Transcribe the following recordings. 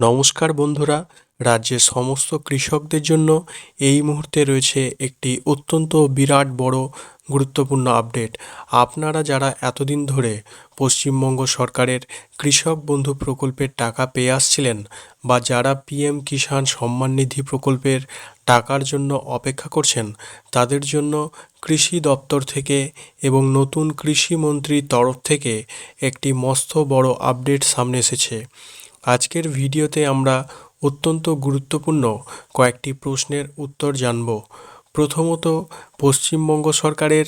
নমস্কার বন্ধুরা, রাজ্যের সমস্ত কৃষকদের জন্য এই মুহূর্তে রয়েছে একটি অত্যন্ত বিরাট বড় গুরুত্বপূর্ণ আপডেট। আপনারা যারা এতদিন ধরে পশ্চিমবঙ্গ সরকারের কৃষক বন্ধু প্রকল্পের টাকা পেয়ে আসছিলেন বা যারা পিএম কিষাণ সম্মান নিধি প্রকল্পের টাকার জন্য অপেক্ষা করছেন, তাদের জন্য কৃষি দপ্তর থেকে এবং নতুন কৃষিমন্ত্রীর তরফ থেকে একটি মস্ত বড় আপডেট সামনে এসেছে। আজকের ভিডিওতে আমরা অত্যন্ত গুরুত্বপূর্ণ কয়েকটি প্রশ্নের উত্তর জানব। প্রথমত, পশ্চিমবঙ্গ সরকারের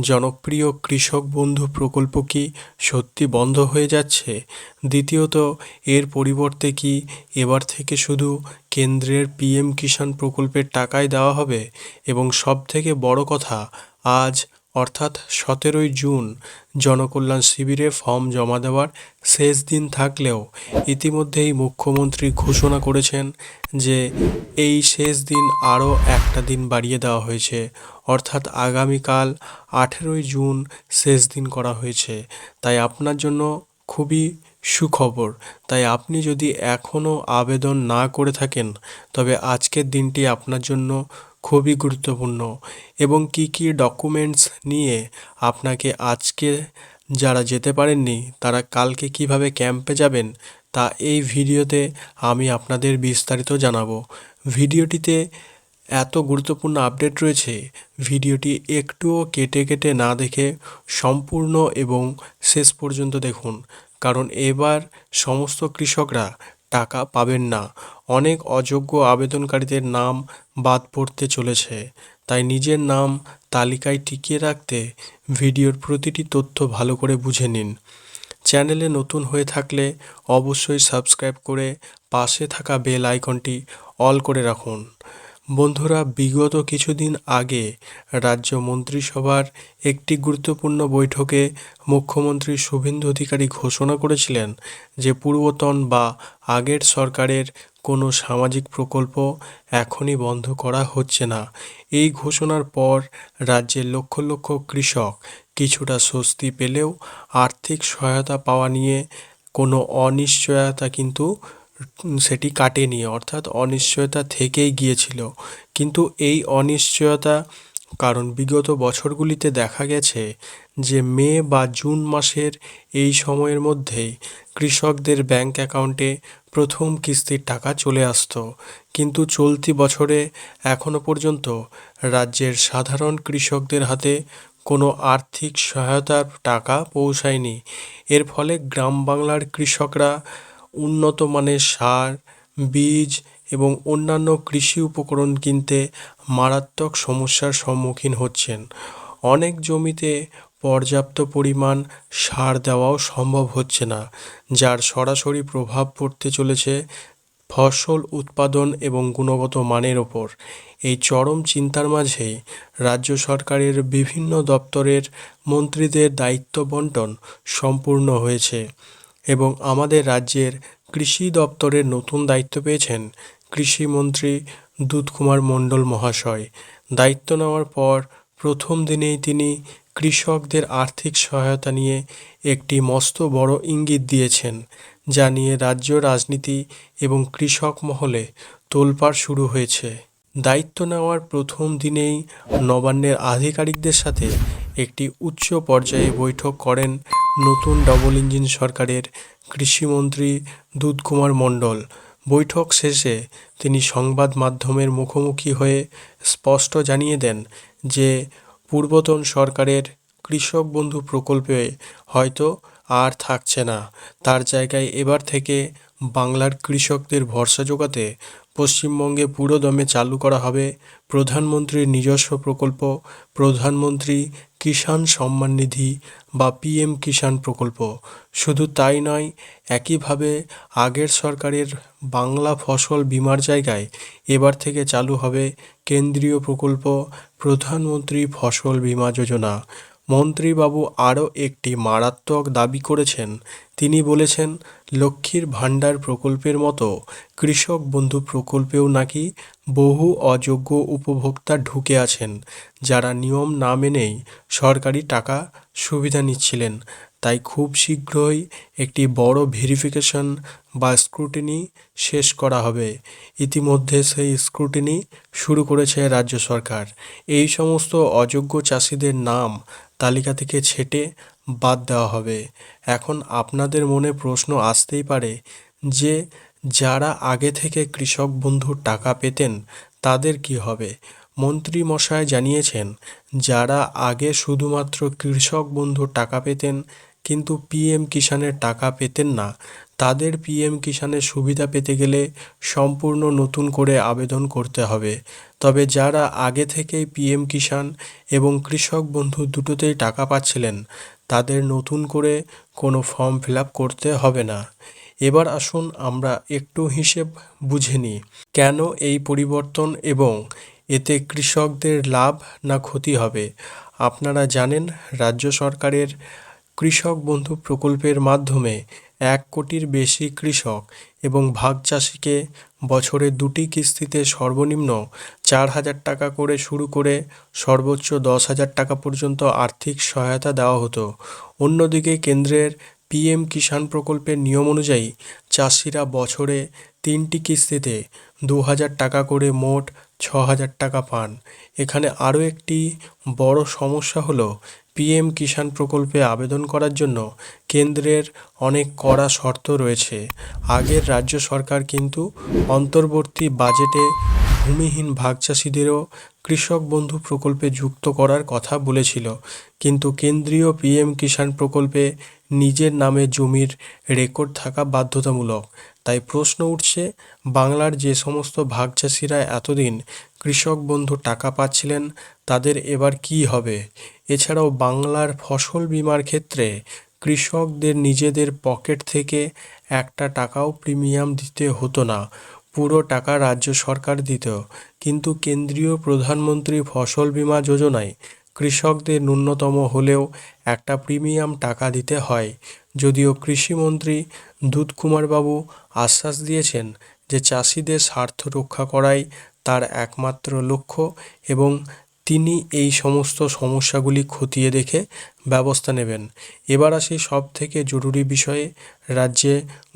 জনপ্রিয় কৃষক বন্ধু প্রকল্প কি সত্যি বন্ধ হয়ে যাচ্ছে? দ্বিতীয়ত, এর পরিবর্তে কি এবার থেকে শুধু কেন্দ্রের পিএম কিষাণ প্রকল্পের টাকাই দেওয়া হবে? এবং সবথেকে বড় কথা, আজ অর্থাৎ 17ই জুন জনকল্যাণ শিবিরে ফর্ম জমা দেওয়ার শেষ দিন থাকলেও ইতিমধ্যেই মুখ্যমন্ত্রী ঘোষণা করেছেন যে এই শেষ দিন আরও একটা দিন বাড়িয়ে দেওয়া হয়েছে, অর্থাৎ আগামীকাল 18ই জুন শেষ দিন করা হয়েছে। তাই আপনার জন্য খুবই সুখবর। তাই আপনি যদি এখনও আবেদন না করে থাকেন, তবে আজকের দিনটি আপনার জন্য খুবই গুরুত্বপূর্ণ। এবং কি কি ডকুমেন্টস নিয়ে আপনাকে আজকে, যারা যেতে পারেননি তারা কালকে কিভাবে ক্যাম্পে যাবেন, তা এই ভিডিওতে আমি আপনাদের বিস্তারিত জানাবো। ভিডিওটিতে এত গুরুত্বপূর্ণ আপডেট রয়েছে, ভিডিওটি একটুও কেটে কেটে না দেখে সম্পূর্ণ এবং শেষ পর্যন্ত দেখুন, কারণ এবার সমস্ত কৃষকরা টাকা পাবেন না। অনেক অযোগ্য আবেদনকারীদের নাম বাদ পড়তে চলেছে। তাই নিজের নাম তালিকায় টিকিয়ে রাখতে ভিডিওর প্রতিটি তথ্য ভালো করে বুঝে নিন। চ্যানেলে নতুন হয়ে থাকলে অবশ্যই সাবস্ক্রাইব করে পাশে থাকা বেল আইকনটি অল করে রাখুন। বন্ধুরা, বিগত কিছুদিন আগে রাজ্য মন্ত্রিসভার একটি গুরুত্বপূর্ণ বৈঠকে মুখ্যমন্ত্রী শুভেন্দু অধিকারী ঘোষণা করেছিলেন যে পূর্বতন বা আগের সরকারের কোনো সামাজিক প্রকল্প এখনই বন্ধ করা হচ্ছে না। এই ঘোষণার পর রাজ্যের লক্ষ লক্ষ কৃষক কিছুটা স্বস্তি পেলেও আর্থিক সহায়তা পাওয়া নিয়ে কোনো অনিশ্চয়তা কিন্তু সেটি কাটেনি, অর্থাৎ অনিশ্চয়তা থেকেই গিয়েছিল। কিন্তু এই অনিশ্চয়তা, কারণ বিগত বছরগুলিতে দেখা গেছে যে মে বা জুন মাসের এই সময়ের মধ্যেই কৃষকদের ব্যাংক অ্যাকাউন্টে প্রথম কিস্তির টাকা চলে আসতো, কিন্তু চলতি বছরে এখনও পর্যন্ত রাজ্যের সাধারণ কৃষকদের হাতে কোনো আর্থিক সহায়তার টাকা পৌঁছায়নি। এর ফলে গ্রাম বাংলার কৃষকরা উন্নত মানের সার, বীজ এবং অন্যান্য কৃষি উপকরণ কিনতে মারাত্মক সমস্যার সম্মুখীন হচ্ছেন। অনেক জমিতে পর্যাপ্ত পরিমাণ সার দেওয়াও সম্ভব হচ্ছে না, যার সরাসরি প্রভাব পড়তে চলেছে ফসল উৎপাদন এবং গুণগত মানের ওপর। এই চরম চিন্তার মাঝেই রাজ্য সরকারের বিভিন্ন দপ্তরের মন্ত্রীদের দায়িত্ব বণ্টন সম্পূর্ণ হয়েছে এবং আমাদের রাজ্যের কৃষি দপ্তরের নতুন দায়িত্ব পেয়েছেন কৃষিমন্ত্রী দুধকুমার মণ্ডল মহাশয়। দায়িত্ব নেওয়ার পর প্রথম দিনেই তিনি কৃষকদের আর্থিক সহায়তা নিয়ে একটি মস্ত বড় ইঙ্গিত দিয়েছেন, যা নিয়ে রাজ্য রাজনীতি এবং কৃষক মহলে তোলপাড় শুরু হয়েছে। দায়িত্ব নেওয়ার প্রথম দিনেই নবান্নের আধিকারিকদের সাথে একটি উচ্চ পর্যায়ে বৈঠক করেন নতুন ডবল ইঞ্জিন সরকারের কৃষিমন্ত্রী দুধকুমার মণ্ডল। বৈঠক শেষে তিনি সংবাদ মাধ্যমের মুখোমুখি হয়ে স্পষ্ট জানিয়ে দেন যে পূর্বতন সরকারের কৃষক বন্ধু প্রকল্পে হয়তো আর থাকছে না। তার জায়গায় এবার থেকে বাংলার কৃষকদের ভরসা জোগাতে পশ্চিমবঙ্গে পুরোদমে চালু করা হবে প্রধানমন্ত্রীর নিজস্ব প্রকল্প, প্রধানমন্ত্রী কিষাণ সম্মান নিধি বা পিএম কিষাণ প্রকল্প। শুধু তাই নয়, একইভাবে আগের সরকারের বাংলা ফসল বীমার জায়গায় এবার থেকে চালু হবে কেন্দ্রীয় প্রকল্প প্রধানমন্ত্রী ফসল বীমা যোজনা। মন্ত্রীবাবু আরও একটি মারাত্মক দাবি করেছেন। তিনি বলেছেন, লক্ষ্মীর ভাণ্ডার প্রকল্পের মতো কৃষক বন্ধু প্রকল্পেও নাকি বহু অযোগ্য উপভোক্তা ঢুকে আছেন, যারা নিয়ম না মেনেই সরকারি টাকা সুবিধা নিচ্ছিলেন। তাই খুব শীঘ্রই একটি বড় ভেরিফিকেশন বা স্ক্রুটিনি শেষ করা হবে। ইতিমধ্যে সেই স্ক্রুটিনি শুরু করেছে রাজ্য সরকার। এই সমস্ত অযোগ্য চাষিদের নাম তালিকা থেকে ছেঁটে বাদ দেওয়া হবে। এখন আপনাদের মনে প্রশ্ন আসতেই পারে যে যারা আগে থেকে কৃষক বন্ধুর টাকা পেতেন তাদের কি হবে? মন্ত্রী মশাই জানিয়েছেন, যারা আগে শুধুমাত্র কৃষক বন্ধুর টাকা পেতেন কিন্তু পিএম কিষাণের টাকা পেতেন না, তাদের পিএম কিষাণের সুবিধা পেতে গেলে সম্পূর্ণ নতুন করে আবেদন করতে হবে। তবে যারা আগে থেকেই পিএম কিষাণ এবং কৃষক বন্ধু দুটোতেই টাকা পাচ্ছিলেন, তাদের নতুন করে কোনো ফর্ম ফিল আপ করতে হবে না। এবার আসুন আমরা একটু হিসেব বুঝে নিই, কেন এই পরিবর্তন এবং এতে কৃষকদের লাভ না ক্ষতি হবে। আপনারা জানেন, রাজ্য সরকারের কৃষক বন্ধু প্রকল্পের মাধ্যমে 1 কোটির বেশি কৃষক এবং ভাগ চাষিকে বছরে 2টি কিস্তিতে সর্বনিম্ন 4,000 টাকা করে শুরু করে সর্বোচ্চ 10,000 টাকা পর্যন্ত আর্থিক সহায়তা দেওয়া হতো। অন্যদিকে কেন্দ্রের পিএম কিষাণ প্রকল্পের নিয়ম অনুযায়ী চাষিরা বছরে 3টি কিস্তিতে 2,000 টাকা করে মোট 6,000 টাকা পান। এখানে আরও একটি বড় সমস্যা হলো, পিএম কিষাণ প্রকল্পে আবেদন করার জন্য কেন্দ্রের অনেক কড়া শর্ত রয়েছে। আগের রাজ্য সরকার কিন্তু অন্তর্বর্তী বাজেটে ভূমিহীন ভাগ চাষিদেরও কৃষক বন্ধু প্রকল্পে যুক্ত করার কথা বলেছিল, কিন্তু কেন্দ্রীয় পিএম কিষাণ প্রকল্পে নিজের নামে জমির রেকর্ড থাকা বাধ্যতামূলক। তাই প্রশ্ন উঠছে, বাংলার যে সমস্ত ভাগ চাষিরা এতদিন কৃষক বন্ধু টাকা পাচ্ছিলেন তাদের এবার কি হবে? এছাড়াও বাংলার ফসল বীমার ক্ষেত্রে কৃষকদের নিজেদের পকেট থেকে একটা টাকাও প্রিমিয়াম দিতে হতো না, পুরো টাকা রাজ্য সরকার দিত। কিন্তু কেন্দ্রীয় প্রধানমন্ত্রী ফসল বীমা যোজনায় কৃষকদের ন্যূনতম হলেও একটা প্রিমিয়াম টাকা দিতে হয়। যদিও কৃষিমন্ত্রী দুধকুমারবাবু আশ্বাস দিয়েছেন যে চাষিদের স্বার্থ রক্ষা করাই তার একমাত্র লক্ষ্য এবং তিনি এই সমস্ত সমস্যাগুলি খতিয়ে দেখে ব্যবস্থা নেবেন। এবার আসি সব থেকে জরুরি বিষয়ে। রাজ্যে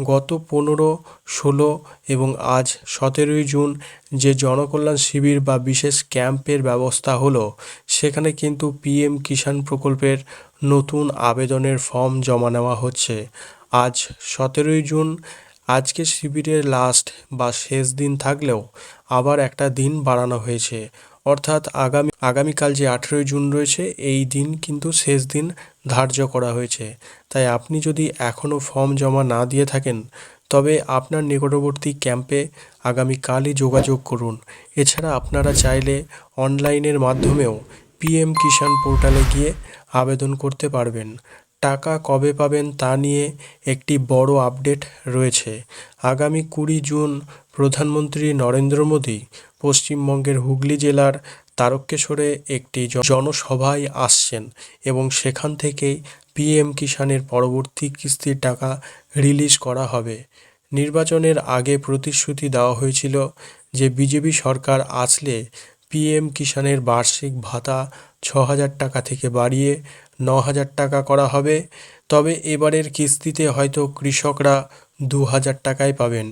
গত 15, 16 এবং আজ 17ই জুন যে জনকল্যাণ শিবির বা বিশেষ ক্যাম্পের ব্যবস্থা হলো, সেখানে কিন্তু পিএম কিষাণ প্রকল্পের নতুন আবেদনের ফর্ম জমা নেওয়া হচ্ছে। আজ 17ই জুন, আজকে শিবিরের লাস্ট বা শেষ দিন থাকলেও আবার একটা দিন বাড়ানো হয়েছে, অর্থাৎ আগামীকাল যে 18ই জুন রয়েছে এই দিন কিন্তু শেষ দিন ধার্য করা হয়েছে। তাই আপনি যদি এখনও ফর্ম জমা না দিয়ে থাকেন তবে আপনার নিকটবর্তী ক্যাম্পে আগামীকালই যোগাযোগ করুন। এছাড়া আপনারা চাইলে অনলাইনের মাধ্যমেও পিএম কিষাণ পোর্টালে গিয়ে আবেদন করতে পারবেন। টাকা কবে পাবেন তা নিয়ে একটি বড় আপডেট রয়েছে। আগামী 20 জুন প্রধানমন্ত্রী নরেন্দ্র মোদী পশ্চিমবঙ্গের হুগলি জেলার তারকেশ্বরে একটি জনসভায় আসছেন এবং সেখান থেকেই পিএম কিষাণের পরবর্তী কিস্তির টাকা রিলিজ করা হবে। নির্বাচনের আগে প্রতিশ্রুতি দেওয়া হয়েছিল যে বিজেপি সরকার আসলে পিএম কিষাণের বার্ষিক ভাতা 6,000 টাকা থেকে বাড়িয়ে 9,000 টাকা করা হবে। তবে এবারের কিস্তিতে হয়তো কৃষকরা 2,000 টাকাই পাবেন।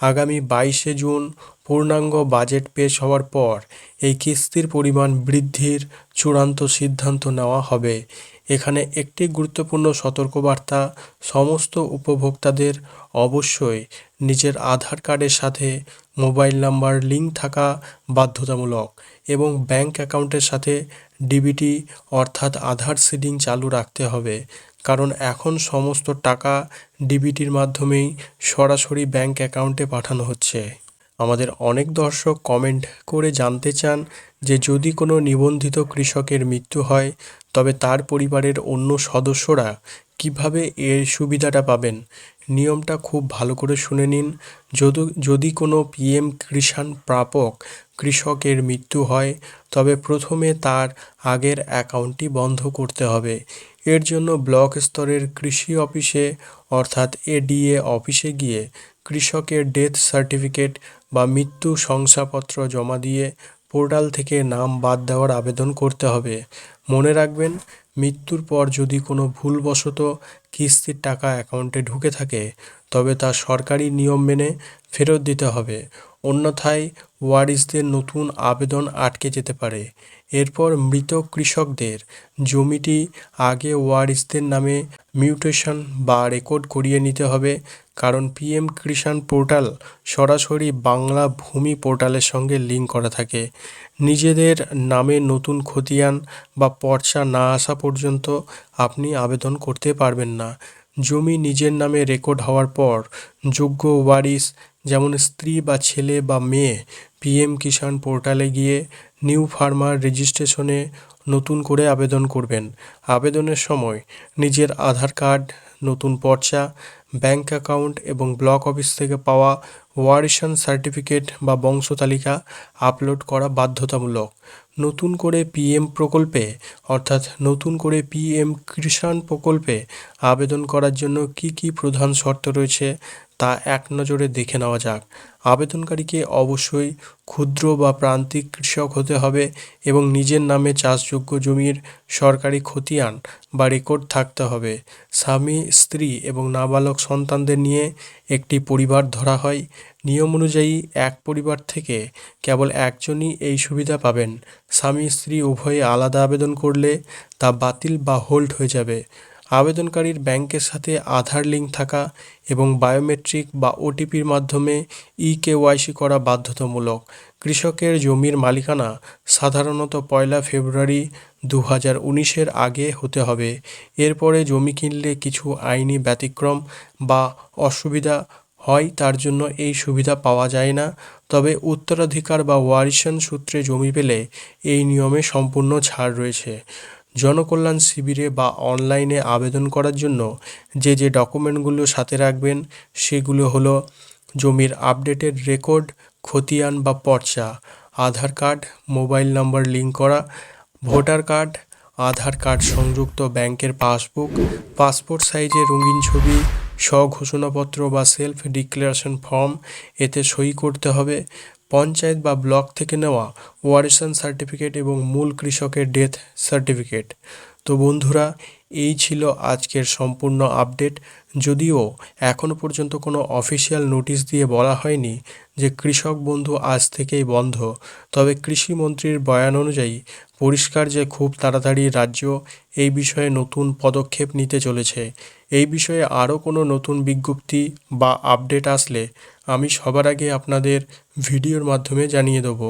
আগামী 22শে জুন পূর্ণাঙ্গ বাজেট পেশ হওয়ার পর এই কিস্তির পরিমাণ বৃদ্ধির চূড়ান্ত সিদ্ধান্ত নেওয়া হবে। এখানে একটি গুরুত্বপূর্ণ সতর্কবার্তা, সমস্ত উপভোক্তাদের অবশ্যই নিজের আধার কার্ডের সাথে মোবাইল নাম্বার লিঙ্ক থাকা বাধ্যতামূলক এবং ব্যাংক অ্যাকাউন্টের সাথে ডিবিটি অর্থাৎ আধার সিডিং চালু রাখতে হবে, কারণ এখন সমস্ত টাকা ডিবিটির মাধ্যমেই সরাসরি ব্যাংক অ্যাকাউন্টে পাঠানো হচ্ছে। আমাদের অনেক দর্শক কমেন্ট করে জানতে চান যে যদি কোনো নিবন্ধিত কৃষকের মৃত্যু হয় তবে তার পরিবারের অন্য সদস্যরা কিভাবে এর সুবিধাটা পাবেন। নিয়মটা খুব ভালো করে শুনে নিন। যদি কোনো পিএম কিষাণ প্রাপক কৃষকের মৃত্যু হয় তবে প্রথমে তার আগের অ্যাকাউন্টটি বন্ধ করতে হবে। এর জন্য ব্লক স্তরের কৃষি অফিসে অর্থাৎ এডিএ অফিসে গিয়ে কৃষকের ডেথ সার্টিফিকেট বা মৃত্যু শংসাপত্র জমা দিয়ে পোর্টাল থেকে নাম বাদ দেওয়ার আবেদন করতে হবে। মনে রাখবেন, মৃত্যুর পর যদি কোনো ভুলবশত কিস্তির টাকা অ্যাকাউন্টে ঢুকে থাকে তবে তা সরকারি নিয়ম মেনে ফেরত দিতে হবে, অন্যথায় ওয়ারিশদের নতুন আবেদন আটকে যেতে পারে। এরপর মৃত কৃষকদের জমিটি আগে ওয়ারিশদের নামে মিউটেশন বা রেকর্ড করিয়ে নিতে হবে, কারণ পিএম কিষাণ পোর্টাল সরাসরি বাংলা ভূমি পোর্টালের সঙ্গে লিঙ্ক করা থাকে। নিজেদের নামে নতুন খতিয়ান বা পর্চা না আসা পর্যন্ত আপনি আবেদন করতে পারবেন না। জমি নিজের নামে রেকর্ড হওয়ার পর যোগ্য ওয়ারিশ যেমন স্ত্রী বা ছেলে বা মেয়ে পিএম কিষাণ পোর্টালে গিয়ে নিউ ফার্মার রেজিস্ট্রেশনে নতুন করে আবেদন করবেন। আবেদনের সময় নিজের আধার কার্ড, নতুন পর্চা, ব্যাংক অ্যাকাউন্ট এবং ব্লক অফিস থেকে পাওয়া ওয়ারিশন সার্টিফিকেট বা বংশ তালিকা আপলোড করা বাধ্যতামূলক। নতুন করে পিএম প্রকল্পে অর্থাৎ নতুন করে পিএম কিষাণ প্রকল্পে আবেদন করার জন্য কি কি প্রধান শর্ত রয়েছে তা এক নজরে দেখে নেওয়া যাক। আবেদনকারীকে অবশ্যই ক্ষুদ্র বা প্রান্তিক কৃষক হতে হবে এবং নিজের নামে চাষযোগ্য জমির সরকারি খতিয়ান বা রেকর্ড থাকতে হবে। স্বামী, স্ত্রী এবং নাবালক সন্তানদের নিয়ে একটি পরিবার ধরা হয়। নিয়ম অনুযায়ী এক পরিবার থেকে কেবল একজনই এই সুবিধা পাবেন। স্বামী স্ত্রী উভয়ে আলাদা আবেদন করলে তা বাতিল বা হোল্ড হয়ে যাবে। আবেদনকারীর ব্যাংকের সাথে আধার লিঙ্ক থাকা এবং বায়োমেট্রিক বা ওটিপির মাধ্যমে ইকেওয়াইসি করা বাধ্যতামূলক। কৃষকের জমির মালিকানা সাধারণত 1 ফেব্রুয়ারি 2019-এর আগে হতে হবে। এরপরে জমি কিনলে কিছু আইনি ব্যতিক্রম বা অসুবিধা হয়, তার জন্য এই সুবিধা পাওয়া যায় না। তবে উত্তরাধিকার বা ওয়ারিশন সূত্রে জমি পেলে এই নিয়মে সম্পূর্ণ ছাড় রয়েছে। জনকল্যাণ শিবিরে বা অনলাইনে আবেদন করার জন্য যে যে ডকুমেন্টগুলো সাথে রাখবেন সেগুলো হলো জমির আপডেটেড রেকর্ড, খতিয়ান বা পর্চা, আধার কার্ড, মোবাইল নাম্বার লিঙ্ক করা, ভোটার কার্ড, আধার কার্ড সংযুক্ত ব্যাংকের পাসবুক, পাসপোর্ট সাইজের রঙিন ছবি, স্বঘোষণাপত্র বা সেলফ ডিক্লারেশন ফর্ম, এতে সই করতে হবে, পঞ্চায়েত বা ব্লক থেকে নেওয়া ওয়ারিশন সার্টিফিকেট এবং মূল কৃষকের ডেথ সার্টিফিকেট। তো বন্ধুরা, এই ছিল আজকের সম্পূর্ণ আপডেট। যদিও এখনও পর্যন্ত কোনো অফিসিয়াল নোটিশ দিয়ে বলা হয়নি যে কৃষক বন্ধু আজ থেকেই বন্ধ, তবে কৃষিমন্ত্রীর বয়ান অনুযায়ী পরিষ্কার যে খুব তাড়াতাড়ি রাজ্য এই বিষয়ে নতুন পদক্ষেপ নিতে চলেছে। এই বিষয়ে আরও কোনো নতুন বিজ্ঞপ্তি বা আপডেট আসলে আমি সবার আগে আপনাদের ভিডিওর মাধ্যমে জানিয়ে দেবো।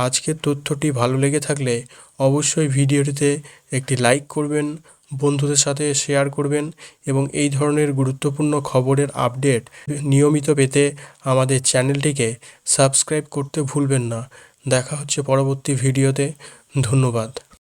আজকের তথ্যটি ভালো লেগে থাকলে অবশ্যই ভিডিওটিতে একটি লাইক করবেন, বন্ধুদের সাথে শেয়ার করবেন এবং এই ধরনের গুরুত্বপূর্ণ খবরের আপডেট নিয়মিত পেতে আমাদের চ্যানেলটিকে সাবস্ক্রাইব করতে ভুলবেন না। দেখা হচ্ছে পরবর্তী ভিডিওতে। ধন্যবাদ।